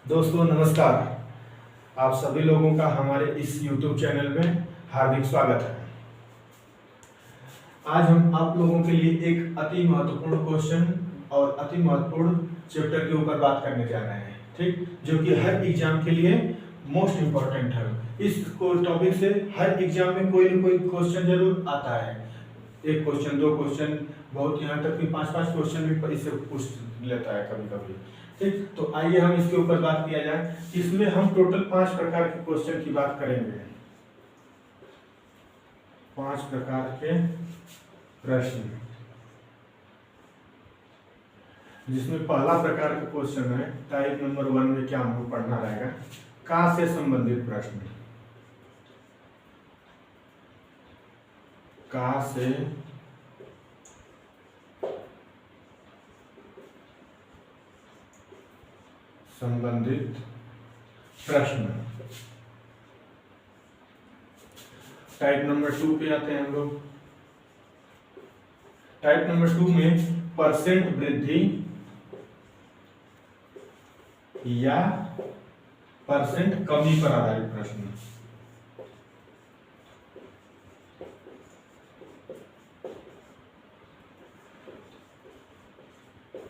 दोस्तों नमस्कार। आप सभी लोगों का हमारे इस YouTube चैनल में हार्दिक स्वागत है। आज हम आप लोगों के लिए एक अति महत्वपूर्ण क्वेश्चन और अति महत्वपूर्ण चैप्टर के ऊपर बात करने जा रहे हैं, ठीक, जो कि हर एग्जाम के लिए मोस्ट इम्पोर्टेंट है। इस टॉपिक से हर एग्जाम में कोई न कोई क्वेश्चन जरूर आता है। एक क्वेश्चन, दो क्वेश्चन, बहुत यहाँ तक कि 5-5 क्वेश्चन भी इससे पूछ लेता है कभी कभी, ठीक। तो आइए हम इसके ऊपर बात किया जाए। इसमें हम टोटल 5 प्रकार के क्वेश्चन की बात करेंगे। 5 प्रकार के प्रश्न, जिसमें पहला प्रकार का क्वेश्चन है टाइप नंबर 1 में क्या हमको पढ़ना रहेगा, का से संबंधित प्रश्न। का से संबंधित प्रश्न। टाइप नंबर 2 पे आते हैं हम लोग। टाइप नंबर 2 में परसेंट वृद्धि या परसेंट कमी पर आधारित प्रश्न।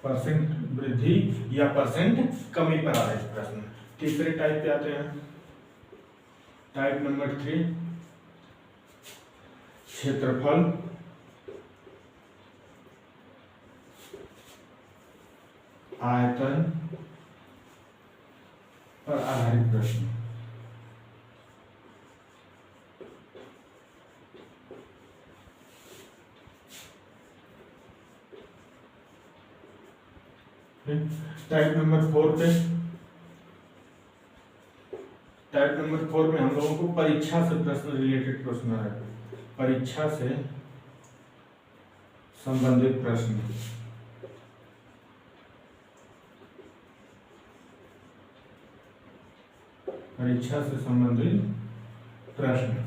परसेंट वृद्धि या परसेंट कमी पर आधारित प्रश्न। तीसरे टाइप पे आते हैं, टाइप नंबर 3 क्षेत्रफल आयतन पर आधारित प्रश्न। टाइप नंबर 4 पे, टाइप नंबर 4 में हम लोगों को परीक्षा से प्रश्न रिलेटेड प्रश्न है, परीक्षा से संबंधित प्रश्न। परीक्षा से संबंधित प्रश्न।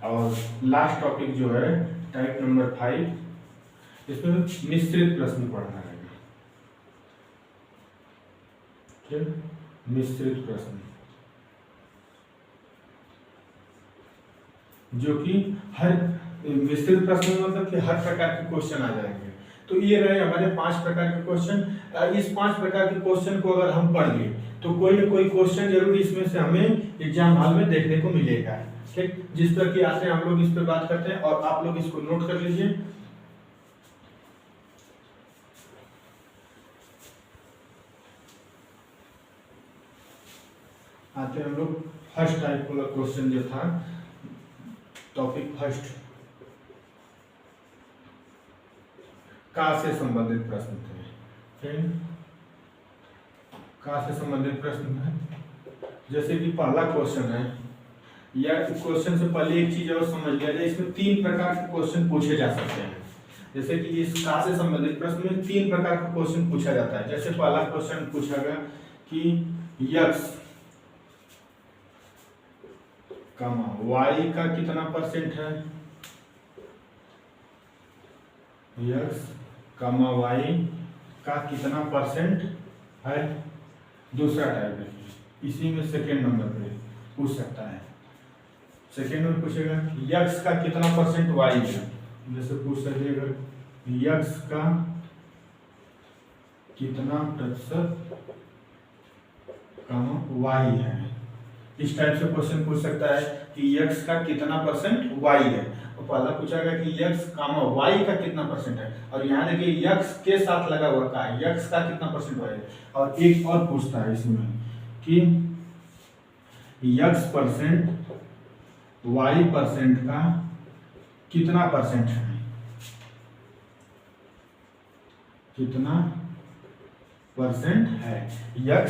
और लास्ट टॉपिक जो है टाइप नंबर 5, इसमें मिश्रित प्रश्न पढ़ना है। मिश्रित प्रश्न, जो कि हर मिश्रित प्रश्न मतलब कि हर प्रकार के क्वेश्चन आ जाएंगे। तो ये रहे हमारे 5 प्रकार के क्वेश्चन। इस 5 प्रकार के क्वेश्चन को अगर हम पढ़ लें तो कोई ना कोई क्वेश्चन जरूर इसमें से हमें एग्जाम हॉल में देखने को मिलेगा, ठीक। जिस तरह की आते हैं हम लोग इस पर बात करते हैं और आप लोग इसको नोट कर लीजिए। आते हैं हम लोग फर्स्ट टाइप वाला क्वेश्चन जो था, टॉपिक फर्स्ट, का से संबंधित प्रश्न थे। का से संबंधित प्रश्न है, जैसे कि पहला क्वेश्चन है, या क्वेश्चन से पहले एक चीज और समझ लिया जाए, इसमें 3 प्रकार के क्वेश्चन पूछे जा सकते हैं। जैसे कि इस का से संबंधित प्रश्न में 3 प्रकार का क्वेश्चन पूछा जाता है। जैसे पहला क्वेश्चन पूछा गया कि यक्स वाई का कितना परसेंट है, यक्स वाई का कितना परसेंट है। दूसरा टाइप है, इसी में सेकेंड नंबर पे पूछ सकता है। सेकेंड में पूछेगा यक्स का कितना परसेंट वाई है। जैसे पूछ सकेगा यक्स का कितना प्रतिशत वाई है। इस टाइप से क्वेश्चन पूछ सकता है कि x का कितना परसेंट y है। और पहला पूछा गया कि x y का कितना परसेंट है, और यहाँ देखिए x के साथ लगा हुआ का x का कितना परसेंट y है। और एक और पूछता है इसमें कि x परसेंट y परसेंट का कितना परसेंट है, कितना परसेंट है। x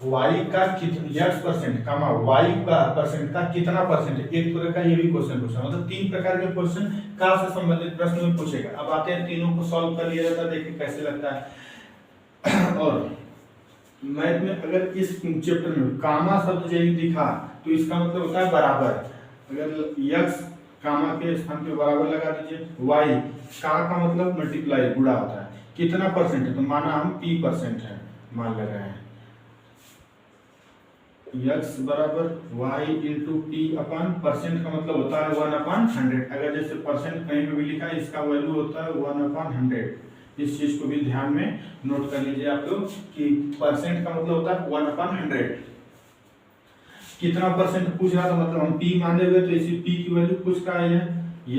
y का x परसेंट y का परसेंट का कितना परसेंट है। एक तरह का ये भी क्वेश्चन पूछा, मतलब 3 प्रकार के क्वेश्चन का से संबंधित प्रश्न में पूछेगा। अब आते हैं तीनों को सॉल्व कर लिया जाता है, देखिए कैसे लगता है। और मैथ में अगर इस चैप्टर में कामा शब्द यदि दिखा तो इसका मतलब होता है बराबर। अगर x कामा के स्थान पे बराबर लगा दीजिए, y का मतलब मल्टीप्लाई गुणा होता है, कितना परसेंट है तो माना हम p परसेंट है मान ले रहे हैं। x बराबर y इंटू पी अपन परसेंट का मतलब होता है 1/100। अगर जैसे परसेंट कहीं पे भी लिखा है इसका वैल्यू होता है 1/100। इस चीज को भी ध्यान में नोट कर लीजिए आप लोग कि परसेंट का मतलब होता है 1/100। कितना परसेंट पूछ रहा था मतलब हम p माने हुए तो इसी p की वैल्यू पूछ रहा है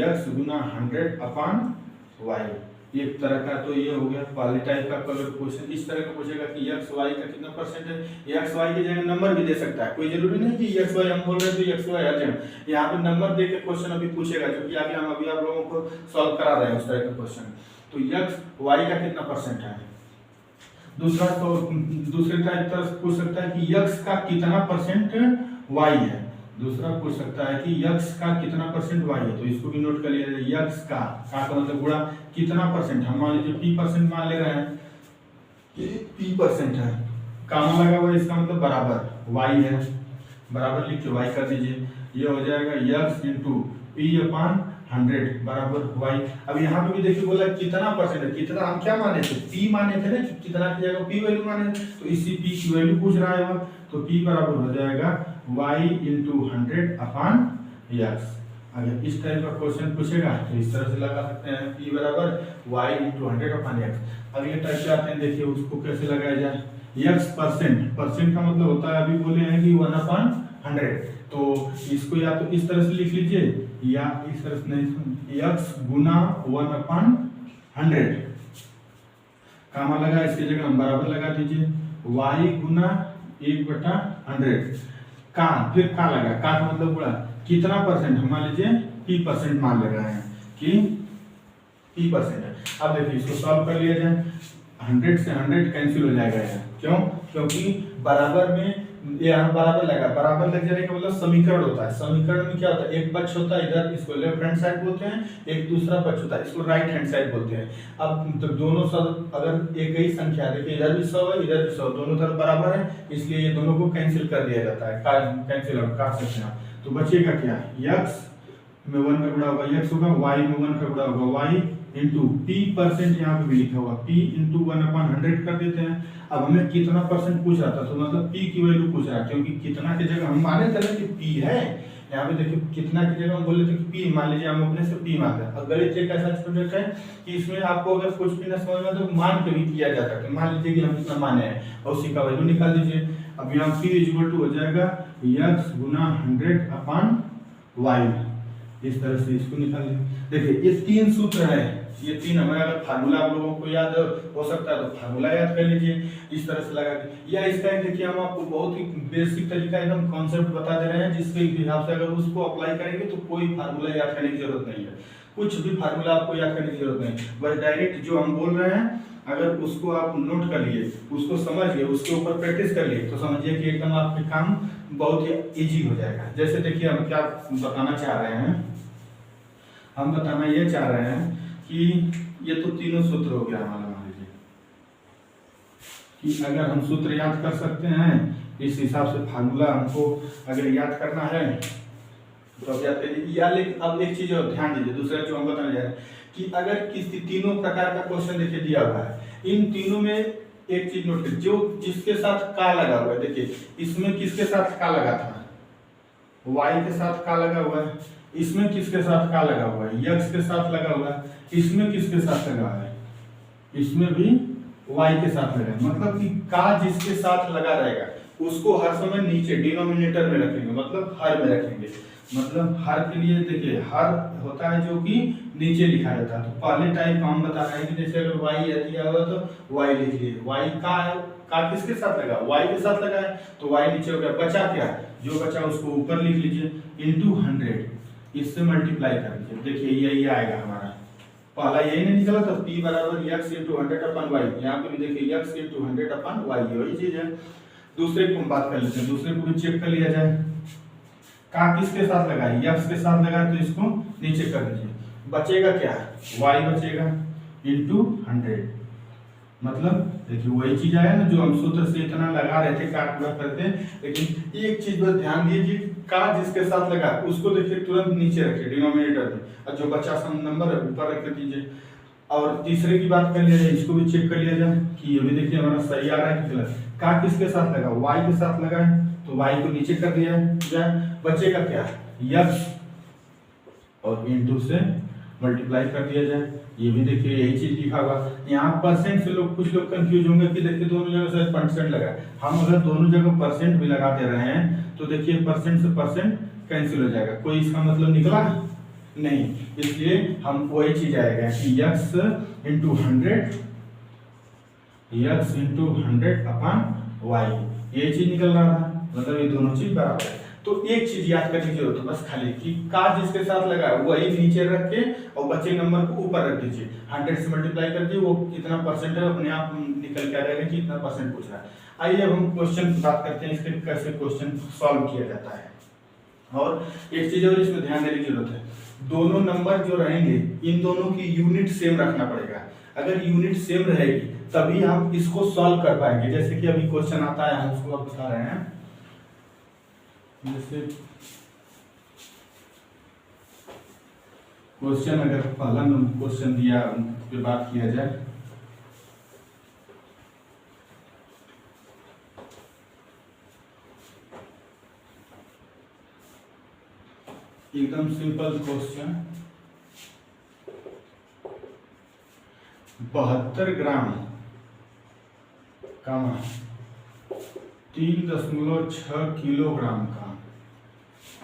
x गुना 100/y। एक तरह का तो ये हो गया पहले टाइप का कलर क्वेश्चन। इस तरह का पूछेगा कि x y का कितना परसेंट है। x y की जगह नंबर भी दे सकता है, कोई जरूरी नहीं कि x y हम बोल रहे हैं तो x y हर जगह यहाँ पे नंबर दे के क्वेश्चन अभी पूछेगा, जो कि आगे हम अभी आप लोगों को सॉल्व करा रहे हैं उस तरह का क्वेश्चन। तो x y का कितना परसेंट है। दूसरा तो दूसरे टाइप तरह पूछ सकता है कि x का कितना परसेंट y है। दूसरा पूछ सकता है कि x का कितना परसेंट y है। तो इसको भी नोट कर लीजिए, x का मतलब गुणा कितना परसेंट। हम मान लीजिए p परसेंट मान ले रहे हैं कि p परसेंट है, कामा लगा हुआ है इसका मतलब बराबर y है, बराबर लिख के y कर दीजिए। ये हो जाएगा x इंटू पी अपान 100 बराबर y। अब यहाँ पे भी देखिए बोला कितना परसेंट है, कितना हम क्या माने थे p माने थे ना, कितना की जगह p वैल्यू माने, तो इसी p की वैल्यू पूछ रहा है वह। तो p बराबर हो जाएगा y इंटू 100 अपान x। अगर इस टाइप का क्वेश्चन पूछेगा तो इस तरह से लगा सकते हैं p बराबर y इंटू 100 अपान x। अगले टाइप से आते हैं, देखिए उसको कैसे लगाया जाए। x परसेंट, परसेंट का मतलब होता है अभी बोले हैं कि 1/100, तो इसको या तो इस तरह से लिख लीजिए या इस तरह से नहीं, x गुना 1/100 कामा लगा, इसकी जगह हम बराबर लगा दीजिए y गुना 1/100 का, फिर का लगा, का मतलब पूरा कितना परसेंट, हम मान लीजिए p परसेंट मान ले रहे हैं कि p परसेंट है। अब देखिए इसको सॉल्व कर लिया जाए, 100 से 100 कैंसिल हो जाएगा यहाँ, क्यों, क्योंकि बराबर में यहाँ बराबर लगा, बराबर लग जाने का मतलब समीकरण होता है। समीकरण में क्या होता है, एक पक्ष होता है इधर, इसको लेफ्ट हैंड साइड बोलते हैं, एक दूसरा पक्ष होता है इसको राइट हैंड साइड बोलते हैं। अब तो दोनों सब अगर एक ही संख्या, देखिए इधर भी 100 है इधर भी 100, दोनों तरफ बराबर है, इसलिए ये दोनों को कैंसिल कर दिया जाता है, कैंसिल आउट काट सकते हैं। तो बचेगा क्या, x में 1 का गुणा होगा x होगा, y में 1 का गुणा होगा y इंटू p परसेंट यहाँ पे भी लिखा हुआ p इंटू 1/100 कर देते हैं। अब हमें कितना परसेंट पूछ रहा था, तो मतलब p की वैल्यू पूछ रहा है, क्योंकि कितना की जगह हम माने थे कि p है, यहाँ पे देखिए कितना की जगह हम बोले थे कि p, मान लीजिए हम अपने से p मानते हैं। अब गणित एक ऐसा सब्जेक्ट है कि इसमें आपको अगर कुछ भी न समझ में तो मान के भी किया जाता है। मान लीजिए कि हम कितना माने हैं और उसी का वैल्यू निकाल दीजिए। अब यहाँ p इक्वल टू हो जाएगा x गुना 100 अपान y, इस तरह से इसको निकाल लीजिए। देखिए ये 3 सूत्र है, ये 3 हमारा अगर फार्मूला आप लोगों को याद हो सकता है तो फार्मूला याद कर लीजिए इस तरह से लगा के, या इसका देखिए हम आपको बहुत ही बेसिक तरीका एकदम कॉन्सेप्ट बता दे रहे हैं, जिसके हिसाब से अगर उसको अप्लाई करेंगे तो कोई फार्मूला याद करने की जरूरत नहीं है, कुछ भी फार्मूला आपको याद करने की जरूरत नहीं, बस डायरेक्ट जो हम बोल रहे हैं अगर उसको आप नोट कर लिए, उसको समझिए, उसके ऊपर प्रैक्टिस कर लिए, तो समझिए कि एकदम आपके काम बहुत ही इजी हो जाएगा। जैसे देखिए हम क्या बताना चाह रहे हैं, हम बताना ये चाह रहे हैं कि ये तो तीनों सूत्र हो गया हमारा, मान लीजिए कि अगर हम सूत्र याद कर सकते हैं इस हिसाब से फार्मूला हमको अगर याद करना है तो अब याद करिए। या लेकिन अब एक चीज और ध्यान दीजिए, दूसरा जो हम बताने जा रहे हैं कि अगर किसी तीनों प्रकार का क्वेश्चन देखिए दिया हुआ है, इन तीनों में एक चीज नोट करिए, जो जिसके साथ का लगा हुआ है, देखिए इसमें किसके साथ का लगा था, y के साथ का लगा हुआ है, इसमें किसके साथ का लगा हुआ है, x के साथ लगा हुआ है, इसमें किसके साथ लगा हुआ है, इसमें भी y के साथ लगा है। मतलब कि का जिसके साथ लगा रहेगा उसको हर समय नीचे डिनोमिनेटर में रखेंगे, मतलब हर में रखेंगे। मतलब हर के लिए देखिए हर होता है जो कि नीचे लिखा जाता है, तो पहले टाइप हम बता रहे हैं कि जैसे अगर y दिया हुआ तो y लिख लिए, y का है, का किसके साथ लगा, y के साथ लगा है, तो y नीचे हो गया, बचा क्या, जो बचा उसको ऊपर लिख लीजिए इंटू 100, इससे मल्टीप्लाई कर दीजिए। देखिए यही आएगा हमारा, पहला यही नहीं निकला तो p बराबर x इंटू 100 अपन y, यहाँ पे भी देखिए x इंटू 100 अपन y, वही चीज है। दूसरे को हम बात कर लेते हैं, दूसरे को भी चेक कर लिया जाए, का किसके साथ लगा है, x के साथ लगा है, तो इसको नीचे कर दीजिए, बचेगा क्या, y बचेगा इंटू 100। मतलब देखिए वही चीज आया ना जो हम सूत्र से इतना लगा रहे थे का पूरा करते हैं, लेकिन एक चीज पर ध्यान दीजिए, का जिसके साथ लगा उसको देखिए तुरंत नीचे रखिए डिनोमिनेटर में, और जो बचा सम नंबर है ऊपर रख दीजिए। और तीसरे की बात कर लिया जाए, इसको भी चेक कर लिया जाए कि ये भी देखिए हमारा सही आ रहा है कि गलत। का किसके साथ लगा, y के साथ लगा है, तो y को नीचे कर दिया जाए, बचेगा क्या x और इंटू से मल्टीप्लाई कर दिया जाए। ये भी देखिए यही चीज लिखा हुआ। यहाँ परसेंट से लोग कुछ लोग कंफ्यूज होंगे कि देखिए दोनों जगह शायद परसेंट लगा है। हम अगर दोनों जगह परसेंट भी लगा दे रहे हैं तो देखिए परसेंट से परसेंट कैंसिल हो जाएगा, कोई इसका मतलब निकला नहीं। इसलिए हम वही चीज आएगा कि x इंटू 100 अपॉन y, ये चीज निकल रहा था, मतलब ये दोनों चीज बराबर है। तो एक चीज याद करने की जरूरत है बस खाली कि का जिसके साथ लगा है वही नीचे रख के और बचे नंबर को ऊपर रख दीजिए, 100 से मल्टीप्लाई कर दिए, वो कितना परसेंट है अपने आप निकल के आ जाएगा कि इतना परसेंट पूछ रहा है। आइए अब हम क्वेश्चन बात करते हैं इसके कैसे क्वेश्चन सॉल्व किया जाता है। और एक चीज और इसमें ध्यान देने की जरूरत है, दोनों नंबर जो रहेंगे इन दोनों की यूनिट सेम रखना पड़ेगा। अगर यूनिट सेम रहेगी तभी हम इसको सॉल्व कर पाएंगे। जैसे कि अभी क्वेश्चन आता है, हम उसको बता रहे हैं। जैसे क्वेश्चन अगर पहला क्वेश्चन दिया पे बात किया जाए, एकदम सिंपल क्वेश्चन, 72 ग्राम का 3.6 किलोग्राम का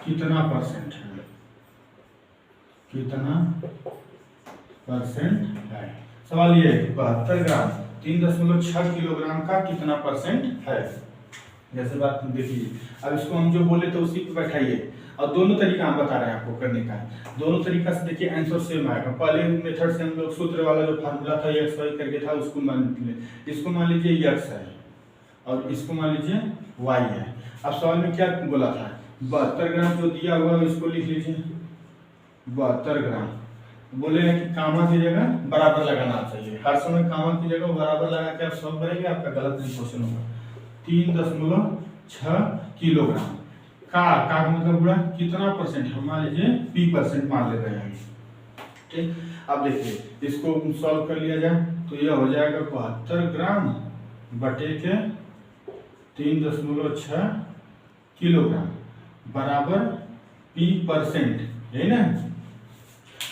कितना परसेंट है, कितना परसेंट है। सवाल ये है 72 ग्राम 3.6 किलोग्राम का कितना परसेंट है। जैसे बात देखिए, अब इसको हम जो बोले तो उसी पे बैठाइए। और दोनों तरीका हम बता रहे हैं आपको करने का, दोनों तरीका से देखिए आंसर सेम आएगा। पहले मेथड से हम लोग सूत्र वाला जो फार्मूला था x y करके था उसको मान लीजिए, इसको मान लीजिए x है और इसको मान लीजिए y है। अब सवाल में क्या बोला था, 72 ग्राम जो दिया हुआ है इसको लिख लीजिए 72 ग्राम। बोले हैं कि कामा की जगह बराबर लगाना चाहिए, हर समय कामा की जगह बराबर लगा के आप सॉल्व करेंगे, आपका गलत नहीं क्वेश्चन होगा। 3.6 किलोग्राम का मतलब पूरा कितना परसेंट, हम मान लीजिए p% मान ले रहे हैं, ठीक। अब देखिए इसको सॉल्व कर लिया जाए तो यह हो जाएगा 72 ग्राम बटे के 3.6 किलोग्राम बराबर p%, है ना।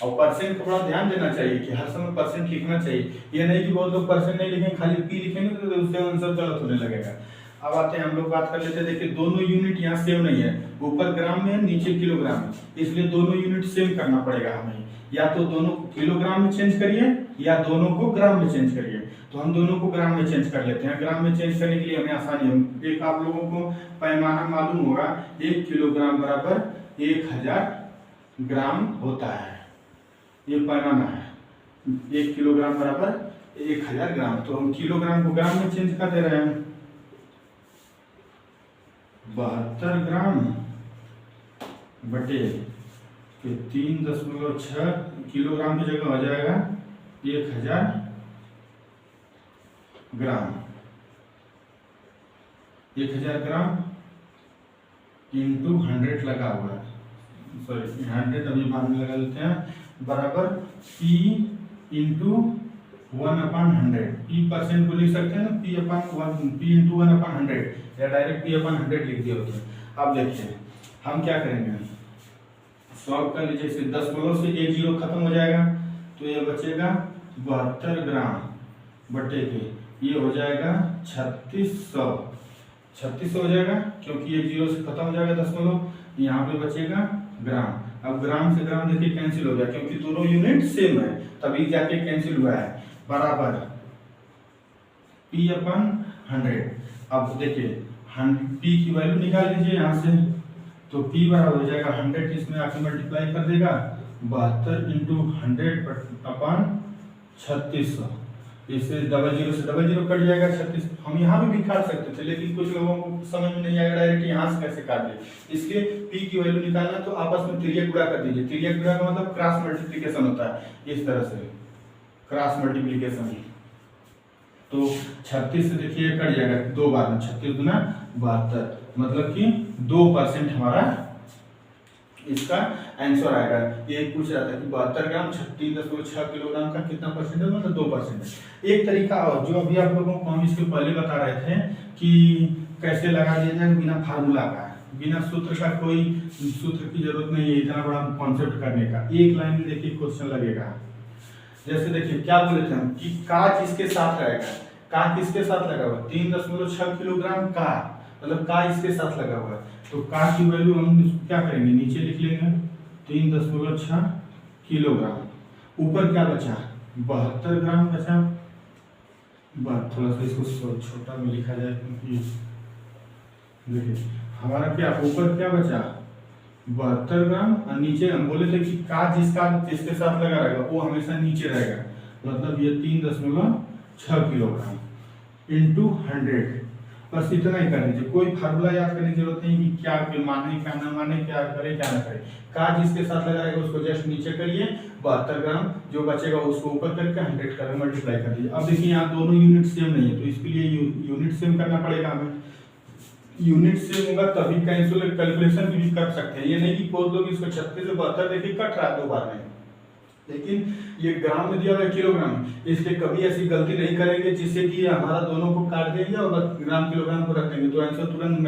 और परसेंट को बड़ा ध्यान देना चाहिए कि हर समय परसेंट लिखना चाहिए। ये नहीं कि बहुत लोग परसेंट नहीं लिखेंगे, खाली p लिखेंगे तो उससे आंसर गलत होने लगेगा। अब आते हैं हम लोग बात कर लेते हैं, देखिए दोनों यूनिट यहाँ सेम नहीं है, ऊपर ग्राम में है नीचे किलोग्राम में, इसलिए दोनों यूनिट सेम करना पड़ेगा हमें। या तो दोनों को किलोग्राम में चेंज करिए या दोनों को ग्राम में चेंज करिए। तो हम दोनों को ग्राम में चेंज कर लेते हैं। ग्राम में चेंज करने के लिए हमें आसानी है, एक आप लोगों को पैमाना मालूम होगा, 1 किलोग्राम बराबर 1000 ग्राम होता है, ये पैमाना है। 1 किलोग्राम बराबर 1000 ग्राम, तो हम किलोग्राम को ग्राम में चेंज कर दे रहे हैं। 72 ग्राम बटे 3.6 किलोग्राम की जगह हो जाएगा 1000 ग्राम। 1000 ग्राम इंटू 100 लगा हुआ है, सॉरी 100 अभी बाद में लगा लेते हैं, बराबर p इंटू 1/100। p% को लिख सकते हैं ना, p इंटू 1/100 या डायरेक्ट p/100 लिख दिया होता है। अब देखिए हम क्या करेंगे, सॉल्व कर लीजिए, इसे 10 से 1 0 खत्म हो जाएगा तो ये बचेगा 72 ग्राम बटे के ये हो जाएगा 3600 हो जाएगा, क्योंकि ये 0 से खत्म हो जाएगा 10, यहाँ पे बचेगा ग्राम। अब ग्राम से ग्राम देखिए कैंसिल हो गया, क्योंकि दोनों यूनिट सेम है तभी जाके कैंसिल हुआ है, बराबर p/100। अब देखिए p की वैल्यू निकाल लीजिए यहाँ से, तो p बराबर हो जाएगा 100, इसमें आके मल्टीप्लाई कर देगा 72 इंटू 100/3600, इससे 00 से 00 कट जाएगा 36। हम यहाँ भी काट सकते थे, लेकिन कुछ लोगों को समझ में नहीं आएगा डायरेक्ट यहाँ से कैसे काट दे, इसलिए p की वैल्यू निकालना तो आपस में तिर्यक गुणा कर दीजिए। तिर्यक गुणा का मतलब क्रॉस मल्टीप्लिकेशन होता है, इस तरह से क्रॉस मल्टीप्लिकेशन। तो 36 से देखिए कट जाएगा 2 बार में, 36 गुना 72, मतलब कि 2% हमारा इसका आंसर आएगा। ये पूछ रहा था कि 72 ग्राम 3.6 किलोग्राम का कितना परसेंट है, मतलब 2%। एक तरीका और जो अभी आप लोगों को हम इसके पहले बता रहे थे कि कैसे लगा दिया जाए बिना फार्मूला का, बिना सूत्र का, कोई सूत्र की जरूरत नहीं है इतना बड़ा कॉन्सेप्ट करने का। एक लाइन में देखिए क्वेश्चन लगेगा। जैसे देखिए क्या बोले थे हम कि का किसके साथ रहेगा, का किसके साथ लगा हुआ 3.6 किलोग्राम का, मतलब का इसके साथ लगा हुआ है। तो का की वैल्यू हम क्या करेंगे, नीचे लिख लेंगे 3.6 किलोग्राम। ऊपर क्या बचा 72 ग्राम बचा। थोड़ा सा इसको छोटा में लिखा जाए क्योंकि देखिए हमारा क्या ऊपर क्या बचा 72 ग्राम, और नीचे हम बोले थे कि का जिसके साथ लगा रहेगा वो हमेशा नीचे रहेगा, मतलब ये 3.6 किलोग्राम इंटू 100। बस इतना ही कर लीजिए, कोई फार्मूला याद करने की जरूरत नहीं कि क्या माने क्या ना माने, क्या करे क्या ना करे। का जिसके साथ लगा रहेगा उसको जस्ट नीचे करिए, 72 ग्राम, जो बचेगा उसको ऊपर करके 100 कर मल्टीप्लाई कर दीजिए। अब देखिए यहाँ दोनों यूनिट सेम नहीं है तो इसके लिए यूनिट सेम करना पड़ेगा हमें। यूनिट सेम होगा तभी कैलकुलेशन भी कर सकते हैं। ये नहीं कि बहुत लोग इसको 36 से 72 देखिए कट रहा है 2 बार में, लेकिन ये ग्राम में दिया हुआ है किलोग्राम, इसलिए कभी ऐसी गलती नहीं करेंगे जिससे कि हमारा दोनों को काट देंगे और बस ग्राम किलोग्राम को रख देंगे तो आंसर तुरंत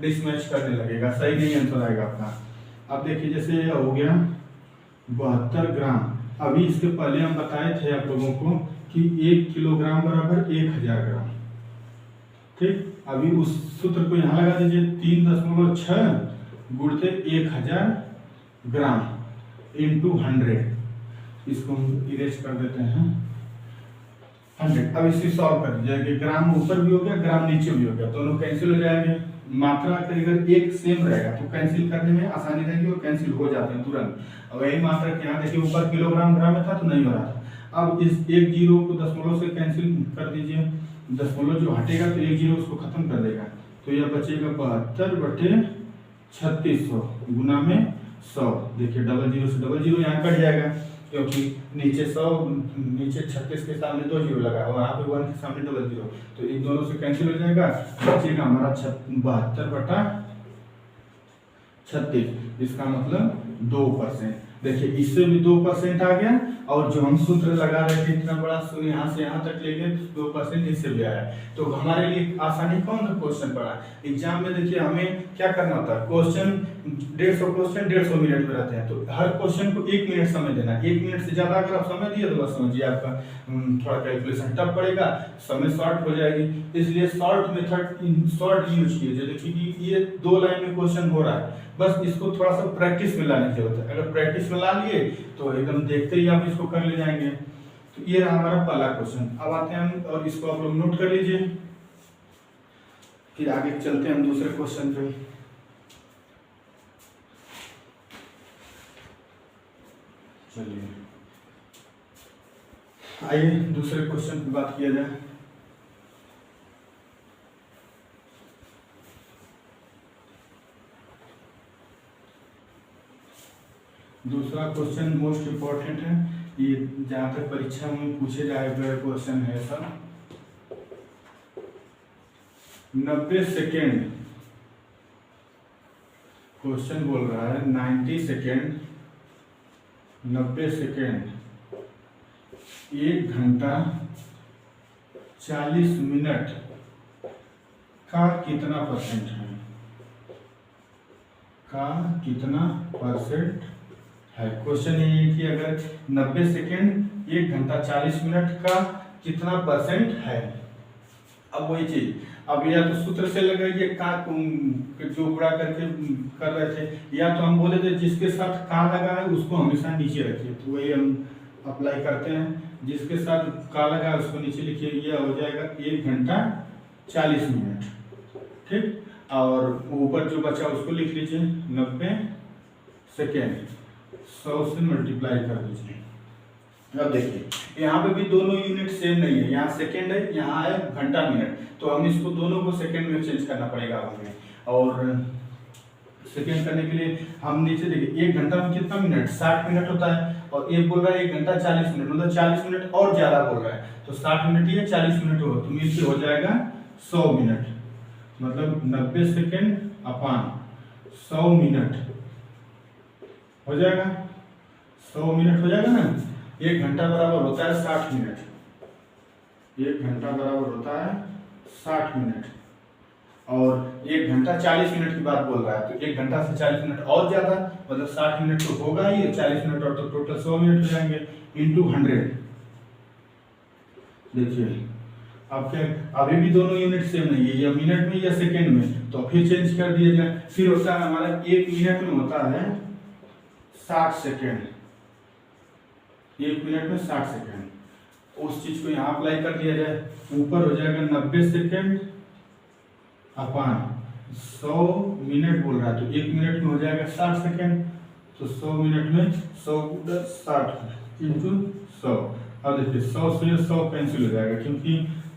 डिसमैच करने लगेगा, सही नहीं आंसर आएगा आपका। अब देखिए जैसे ये हो गया 72 ग्राम। अभी इसके पहले हम बताए थे आप लोगों को कि 1 किलोग्राम बराबर 1000 ग्राम, ठीक। अभी उस सूत्र को यहाँ लगा दीजिए 3.6 गुणते 1000 ग्राम इंटू 100। इसको हम इरेज कर देते हैं 100। अब इसे सॉल्व कर दीजिए, ग्राम ऊपर भी हो गया ग्राम नीचे भी हो गया, दोनों कैंसिल हो जाएंगे। मात्रा अगर एक सेम रहेगा तो कैंसिल करने में आसानी रहेगी और कैंसिल हो जाते हैं तुरंत। अब वही मात्रा यहाँ देखिए ऊपर किलोग्राम ग्राम में था तो नहीं हो रहा था। अब इस एक जीरो को दशमलव से कैंसिल कर दीजिए, दशमलव जो हटेगा तो एक जीरो उसको खत्म कर देगा, तो यह बचेगा 72/3600 गुना में 100। देखिए डबल जीरो से डबल जीरो यहाँ कट जाएगा क्योंकि नीचे 100 नीचे 36 के सामने 2 जीरो लगा और यहाँ पे 1 के सामने डबल जीरो, तो इन दोनों से कैंसिल हो जाएगा, बचेगा हमारा 72/36। इसका मतलब 2%। देखिए इससे भी 2% आ गया और जो हम सूत्र लगा रहे थे इतना बड़ा शून्य यहाँ से यहाँ तक ले गए 2% इससे भी आया। तो हमारे लिए आसानी कौन सा क्वेश्चन पड़ा एग्जाम में। देखिए हमें क्या करना होता है, क्वेश्चन 150 मिनट में रहते हैं तो हर क्वेश्चन को 1 मिनट समय देना है। 1 मिनट से ज्यादा अगर आप समय दिए तो बस समझिए आपका थोड़ा कैलकुलेशन टफ पड़ेगा, समय शॉर्ट हो जाएगी। इसलिए शॉर्ट मेथड शॉर्ट यूज कीजिए। देखिए कि ये 2 लाइन में क्वेश्चन हो रहा है, बस इसको थोड़ा सा प्रैक्टिस में लाने की जरूरत है। अगर प्रैक्टिस में ला लिए तो एकदम देखते ही आप इसको कर ले जाएंगे। तो ये रहा हमारा पहला क्वेश्चन। अब आते हैं हम और इसको आप लोग नोट कर लीजिए, फिर आगे चलते हैं हम दूसरे क्वेश्चन पे। चलिए आइए दूसरे क्वेश्चन की बात किया जाए। दूसरा क्वेश्चन मोस्ट इम्पोर्टेंट है, ये जहाँ तक परीक्षा में पूछे जाए गए क्वेश्चन है सर। 90 सेकेंड क्वेश्चन बोल रहा है 90 सेकेंड 90 सेकेंड 1 घंटा 40 मिनट का कितना परसेंट है, का कितना परसेंट है। क्वेश्चन ये है कि अगर 90 सेकेंड 1 घंटा 40 मिनट का कितना परसेंट है। अब वही चीज, अब या तो सूत्र से लगाइए का जो गुणा करके कर रहे थे, या तो हम बोले थे जिसके साथ का लगा है उसको हमेशा नीचे रखिए, तो वही हम अप्लाई करते हैं। जिसके साथ का लगा है उसको नीचे लिखिए, ये हो जाएगा 1 घंटा 40 मिनट, ठीक। और ऊपर जो बचा उसको लिख लीजिए 90 सेकेंड 100 से मल्टीप्लाई कर दीजिए। अब देखिए यहाँ पे भी दोनों यूनिट सेम नहीं है, यहाँ सेकेंड है यहाँ है घंटा मिनट, तो हम इसको दोनों को सेकेंड में चेंज करना पड़ेगा हमें। और सेकेंड करने के लिए हम नीचे देखिए 1 घंटा में कितना मिनट 60 मिनट होता है, और एक बोल रहा है 1 घंटा 40 मिनट, मतलब 40 मिनट और ज्यादा बोल रहा है, तो 60 मिनट ये 40 मिनट हो तो मिलकर हो जाएगा 100 मिनट, मतलब 90 सेकेंड अपान 100 मिनट हो जाएगा। 100 मिनट हो जाएगा ना। 1 घंटा बराबर होता है 60 मिनट, 1 घंटा बराबर होता है 60 मिनट। और 1 घंटा 40 मिनट की बात बोल रहा है, तो 1 घंटा से 40 मिनट और ज़्यादा, मतलब 60 मिनट तो होगा ही, 40 मिनट और तो टोटल 100 मिनट हो जाएंगे इंटू 100। देखिए अब क्या, अभी भी दोनों यूनिट सेम नहीं है, या मिनट में या सेकेंड में, तो फिर चेंज कर दिया जाए। फिर होता है हमारा 1 मिनट में होता है 60 सेकेंड, 1 मिनट में 60 सेकेंड, उस चीज को यहाँ अप्लाई कर दिया जाए। ऊपर हो जाएगा 90 सेकेंड अपान 100 मिनट बोल रहा है, तो 1 मिनट में हो जाएगा 60 सेकेंड, तो 100 मिनट में 100 + 60 इंटू 100। अब देखिए 100 से 100 कैंसिल हो जाएगा, क्योंकि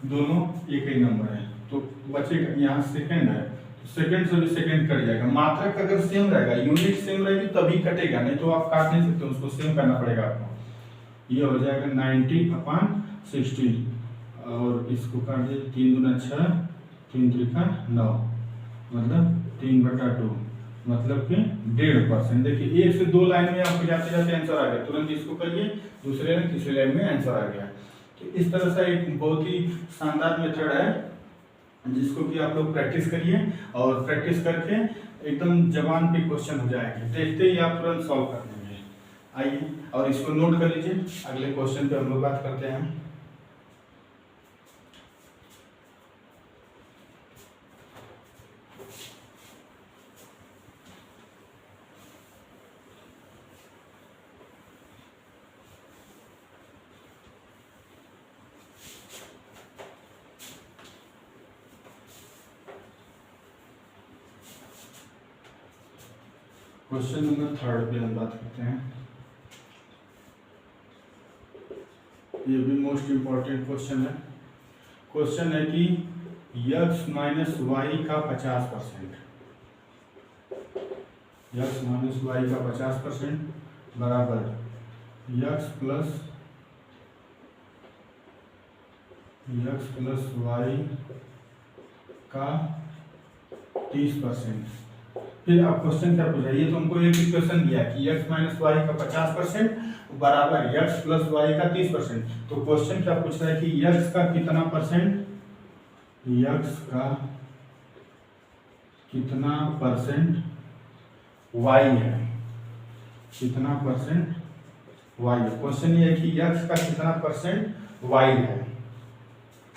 दोनों एक ही नंबर है, तो बचेगा यहाँ सेकेंड है, तो सेकेंड से भी सेकेंड कट जाएगा। मात्रक अगर सेम रहेगा, यूनिट सेम रहेगी तभी कटेगा, नहीं तो आप काट नहीं सकते, उसको सेम करना पड़ेगा आपको। ये हो जाएगा 90/60, और इसको काट दीजिए, 3 दूना 6, 3 त्रिका 9, मतलब 3/2, मतलब कि 1.5%। देखिए 1 से 2 लाइन में आपको जाते जाते आंसर आ गया, तुरंत इसको करिए, दूसरे लाइन तीसरे लाइन में आंसर आ गया। तो इस तरह से एक बहुत ही शानदार मेथड है, जिसको कि आप लोग प्रैक्टिस करिए, और प्रैक्टिस करके एकदम जबान पे क्वेश्चन हो जाएंगे, देखते ही आप तुरंत सॉल्व कर लेंगे। आइए और इसको नोट कर लीजिए, अगले क्वेश्चन पे हम लोग बात करते हैं। क्वेश्चन नंबर 3 पे हम बात करते हैं। ये भी मोस्ट इम्पोर्टेंट क्वेश्चन है। क्वेश्चन है कि x माइनस वाई का 50%, x माइनस वाई का 50% बराबर x प्लस वाई का 30%। फिर आप क्वेश्चन क्या पूछा, ये तो हमको एक इक्वेशन दिया कि x माइनस वाई का 50% बराबर x प्लस वाई का 30%। तो क्वेश्चन क्या पूछ रहा है कि x का कितना परसेंट, x का कितना परसेंट y है, कितना परसेंट y है। क्वेश्चन ये है कि x का कितना परसेंट y है।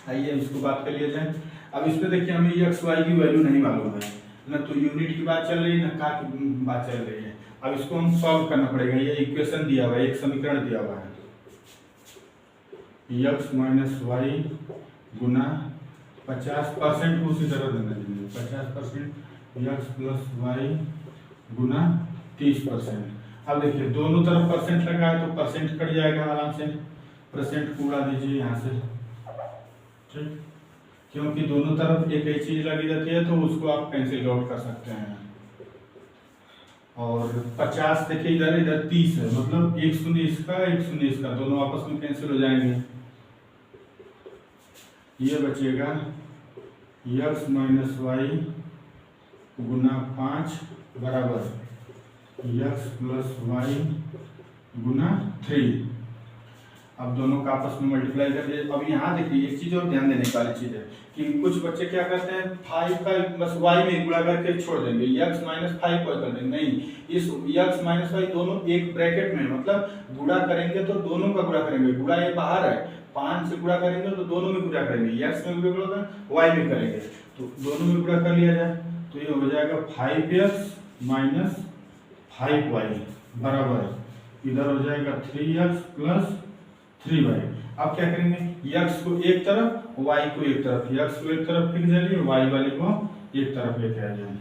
आइए इसको बात कर लिया जाए। अब इसमें देखिए हमें x y की वैल्यू नहीं मालूम है, ना तो यूनिट की बात चल रही है, ना का की बात चल रही है। अब इसको हम सॉल्व करना पड़ेगा। ये इक्वेशन दिया हुआ है, एक समीकरण दिया हुआ है, x माइनस वाई गुना 50% को उसी तरह देना चाहिए, 50% x प्लस वाई गुना 30%। अब देखिए दोनों तरफ परसेंट लगा है, तो परसेंट कट जाएगा आराम से, परसेंट को उड़ा दीजिए यहाँ से, ठीक, क्योंकि दोनों तरफ एक ही चीज लगी रहती है, तो उसको आप कैंसिल आउट कर सकते हैं। और 50 देखिए इधर इधर 30 है, मतलब 1 शून्य इसका 1 शून्य इसका, दोनों आपस में कैंसिल हो जाएंगे। ये बचेगा x माइनस वाई गुना 5 बराबर x प्लस वाई गुना 3। अब दोनों का आपस में मल्टीप्लाई कर दिए। अब यहाँ देखिए एक चीज और ध्यान देने वाली चीज है कि कुछ बच्चे क्या करते हैं, 5 का बस y में गुणा करके छोड़ देंगे, x माइनस 5 को कर देंगे। नहीं, इस x माइनस वाई दोनों एक ब्रैकेट में, मतलब गुणा करेंगे तो दोनों का गुणा करेंगे, गुणा ये बाहर है, 5 से गुणा करेंगे तो दोनों में गुणा करेंगे, x में भी गुणा y में करेंगे, तो दोनों में गुणा कर लिया जाए। तो ये हो जाएगा 5x माइनस 5y बराबर इधर हो जाएगा 3x प्लस 3y। अब क्या करेंगे, x को एक तरफ y को एक तरफ, x को एक तरफ लिख जाइए, y वाले को एक तरफ लेके आ जाए।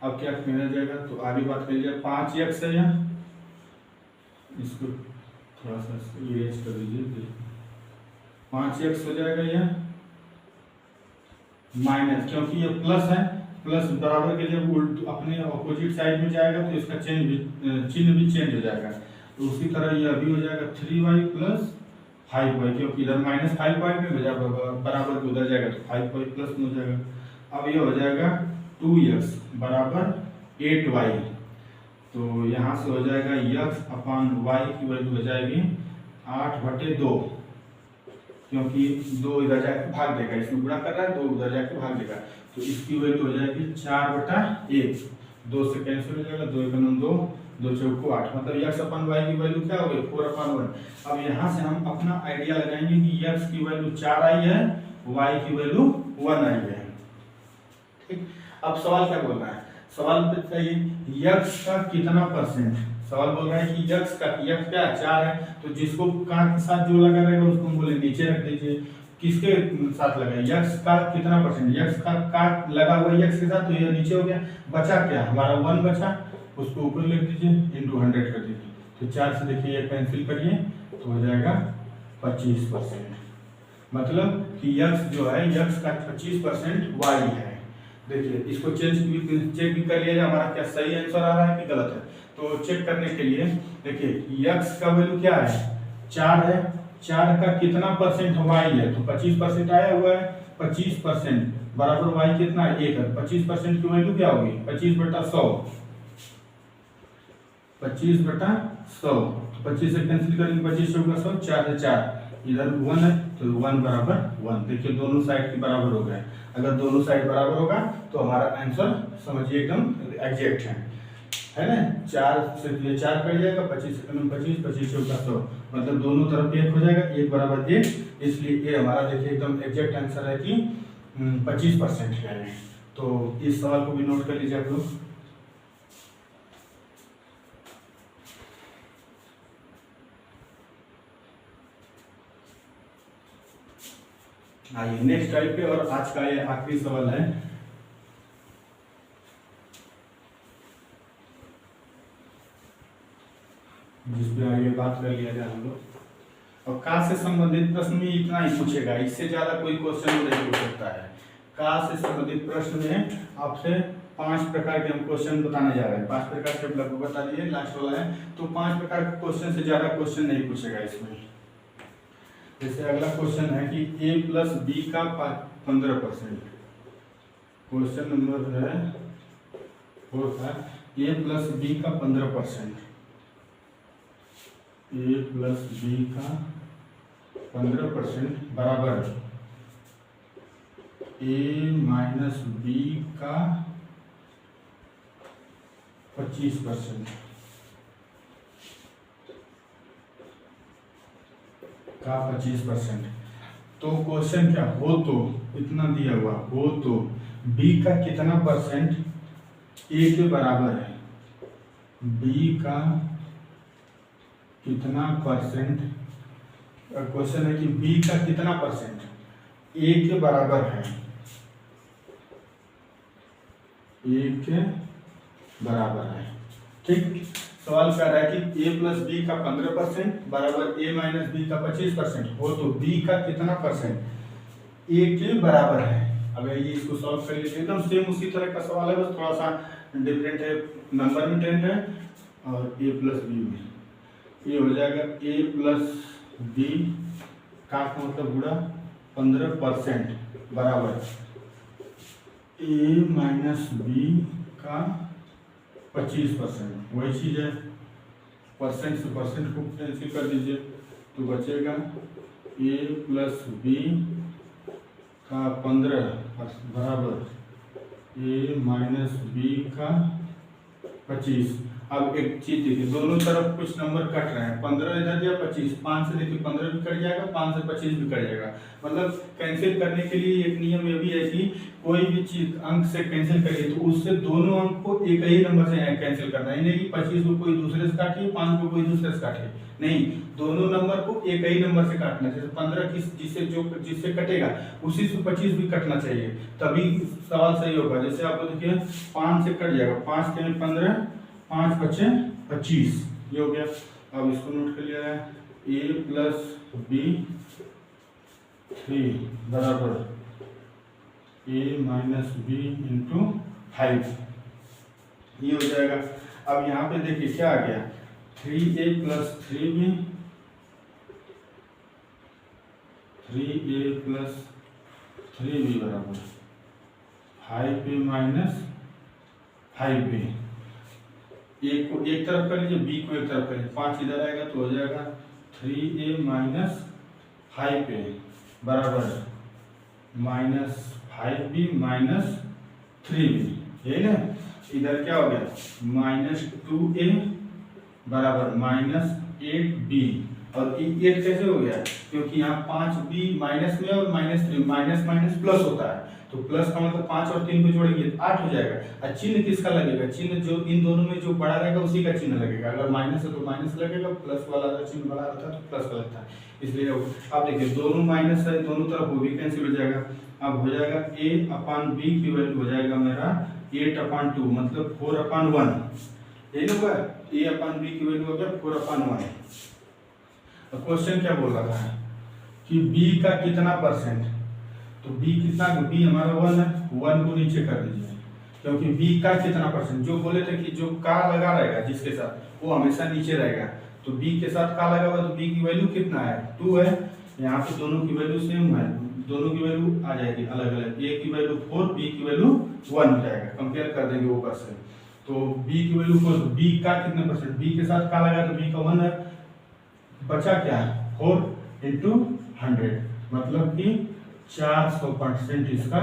अब क्या कहना जाएगा, तो आगे बात कर लीजिए, 5x है यहाँ, इसको थोड़ा सा इरेज कर दीजिए, 5x हो जाएगा यहाँ माइनस, क्योंकि ये प्लस है, प्लस बराबर के जब उल्ट अपने अपोजिट साइड में जाएगा तो इसका चिन्ह भी चेंज हो जाएगा। तो उसी तरह ये अभी हो जाएगा 3y प्लस 5y, क्योंकि इधर माइनस 5y में बराबर के उधर जाएगा तो 5y प्लस में हो जाएगा। अब ये हो जाएगा 2x बराबर 8y, तो यहाँ से हो जाएगा x अपान y की वैल्यू हो जाएगी 8/2, क्योंकि 2 इधर जाके भाग देगा, इसमें गुणा कर रहा है 2 उधर जाके भाग देगा, तो इसकी वैल्यू हो जाएगी 4/1। 2 से कैंसिल हो जाएगा, 2 × 9 2, 2 चौको 8, मतलब x अपन y की वैल्यू क्या हो गई 4/1। अब यहाँ से हम अपना आइडिया लगाएंगे कि x की वैल्यू 4 आई है, y की वैल्यू 1 आई है। ठीक, अब सवाल क्या बोल रहा है, सवाल बताइए x का कितना परसेंट, सवाल बोल रहा है कि x क्या 4 है, तो जिसको का के साथ जो लगा रहेगा उसको हम बोले नीचे रख दीजिए। किसके साथ लगा, x का कितना परसेंट, x का लगा हुआ x के साथ, तो ये नीचे हो गया, बचा क्या हमारा 1 बचा, उसको ऊपर लिख दीजिए इंटू 100 कर दीजिए, तो 4 से देखिए ये कैंसिल करिए तो हो जाएगा 25%। मतलब कि x जो है x का 25% y है। देखिए इसको चेक भी कर लिया जाए, हमारा क्या सही आंसर आ रहा है कि गलत है। तो चेक करने के लिए देखिए x का वैल्यू क्या है 4 है, 4 का कितना परसेंट y है, तो 25% आया हुआ है, 25% बराबर y कितना है 1 है, 25% की वैल्यू क्या होगी 25/100, 25/100, 25 से कैंसिल करेंगे, 25 होगा 100, 4 से 4 इधर 1 है तो 1 बराबर 1। देखिए दोनों साइड के बराबर हो गए, अगर दोनों साइड बराबर होगा तो हमारा आंसर समझिए एकदम एग्जैक्ट है ना। 4 से ये 4 कट जाएगा, 25 से 25, 25 चौका 100, मतलब दोनों तरफ 1 हो जाएगा, 1 बराबर 1, इसलिए ये हमारा देखिए एकदम एग्जैक्ट आंसर है कि 25% है। तो इस सवाल को भी नोट कर लीजिए आप लोग। आइए नेक्स्ट टाइप पे, और आज का ये आखिरी सवाल है। जिसपे आगे बात कर लिया जाए हम लोग। और का से संबंधित प्रश्न में इतना ही पूछेगा, इससे ज्यादा कोई क्वेश्चन नहीं पूछ सकता है। का से संबंधित प्रश्न में आपसे 5 प्रकार के हम क्वेश्चन बताने जा रहे हैं। 5 प्रकार के लगभग बता दिए, लास्ट वाला है, तो 5 प्रकार के क्वेश्चन से ज्यादा क्वेश्चन नहीं पूछेगा इसमें। जैसे अगला क्वेश्चन है कि a + b का 15%। क्वेश्चन नंबर है 4 था, a + b का 15%, a + b का 15% बराबर a - b का 25% का 25%। तो क्वेश्चन क्या हो, तो इतना दिया हुआ हो तो b का कितना परसेंट a के बराबर है, b का कितना परसेंट, क्वेश्चन है कि b का कितना परसेंट a के बराबर है, a के बराबर है। ठीक, सवाल कर रहा है कि a + b का 15% बराबर a - b का 25% हो तो b का कितना परसेंट a के बराबर है। अगर ये इसको सॉल्व कर लीजिए, एकदम सेम उसी तरह का सवाल है, बस थोड़ा सा डिफरेंट है, नंबर में 10 है और a + b में। ये हो जाएगा a + b का मतलब पूरा 15% बराबर a - b का 25%। वही चीज है, परसेंट से परसेंट को कैंसिल कर दीजिए तो बचेगा a + b का 15 बराबर a - b का 25। अब एक चीज देखिए, दोनों तरफ कुछ नंबर कट रहे हैं, 15 इधर दिया 25, 5 से देखिए 15 भी कट जाएगा, 5 से 25 भी कट जाएगा। मतलब कैंसिल करने के लिए एक नियम ये भी है कि कोई भी चीज अंक से कैंसिल करिए तो उससे दोनों अंक को एक ही नंबर से कैंसिल करना है, नहीं कि 25 को कोई दूसरे से काटिए, 5 को कोई दूसरे से काटिए, नहीं, दोनों नंबर को एक ही नंबर से काटना। जैसे 15 जिससे कटेगा उसी से 25 भी कटना चाहिए, तभी सवाल सही होगा। जैसे आपको देखिए 5 से कट जाएगा, 5 के 15, 5 बचे 25, ये हो गया। अब इसको नोट कर लिया है, a + b 3 बराबर a - b × 5, ये हो जाएगा। अब यहाँ पे देखिए क्या आ गया, 3a + 3b, 3a + 3b बराबर 5a - 5b। a को एक तरफ कर लीजिए, b को एक तरफ कर लीजिए, 5 इधर आएगा तो हो जाएगा 3a - 5a बराबर -5b माइनस 3b, यही ना। इधर क्या हो गया -2a बराबर -8b, और 8 कैसे हो गया, क्योंकि यहाँ 5b माइनस में और -3 माइनस माइनस प्लस होता है, तो प्लस का मतलब 5 और 3 को जोड़ेंगे 8 हो जाएगा। और चिन्ह किसका लगेगा, चिन्ह जो इन दोनों में जो बड़ा रहेगा उसी का चिन्ह लगेगा। अगर माइनस है तो माइनस लगेगा, प्लस वाला अगर चिन्ह बड़ा रहता है तो प्लस का लगता है। इसलिए अब देखिए दोनों माइनस है, दोनों तरफ वो भी कैंसिल हो जाएगा। अब हो जाएगा a/b की वैल्यू हो जाएगा मेरा 8/2 मतलब 4/1, यही ना हुआ। a/b की वैल्यू हो गया 4/1। अब क्वेश्चन क्या बोल रहा है कि b का कितना परसेंट, तो b कितना, b हमारा 1 है, 1 को नीचे कर दीजिए, क्योंकि b का कितना परसेंट, जो बोले थे कि जो का लगा रहेगा जिसके साथ वो हमेशा नीचे रहेगा, तो b के साथ का लगा हुआ तो b की वैल्यू कितना है 2 है। यहाँ पे दोनों की वैल्यू सेम है, दोनों की वैल्यू आ जाएगी अलग अलग, a की वैल्यू 4 b की वैल्यू 1 हो जाएगा, कंपेयर कर देंगे वो परसेंट। तो b की वैल्यू 4, b का कितने परसेंट, b के साथ का लगा तो b का 1 है, बचा क्या 4 × 100 मतलब कि 400% इसका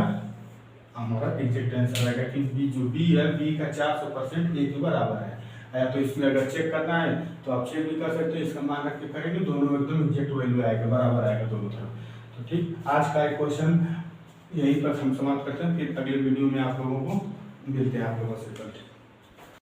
हमारा एग्जैक्ट आंसर आएगा कि बी जो बी है बी का 400% ए के बराबर है। या तो इसमें अगर चेक करना है तो आप चेक भी कर सकते हो, इसका मान रख के करेंगे दोनों एकदम एग्जैक्ट वैल्यू आएगा, बराबर आएगा दोनों तरफ। तो ठीक, आज का एक क्वेश्चन यहीं पर हम समाप्त करते हैं, फिर अगले वीडियो में आप लोगों को मिलते हैं आप लोगों से कल।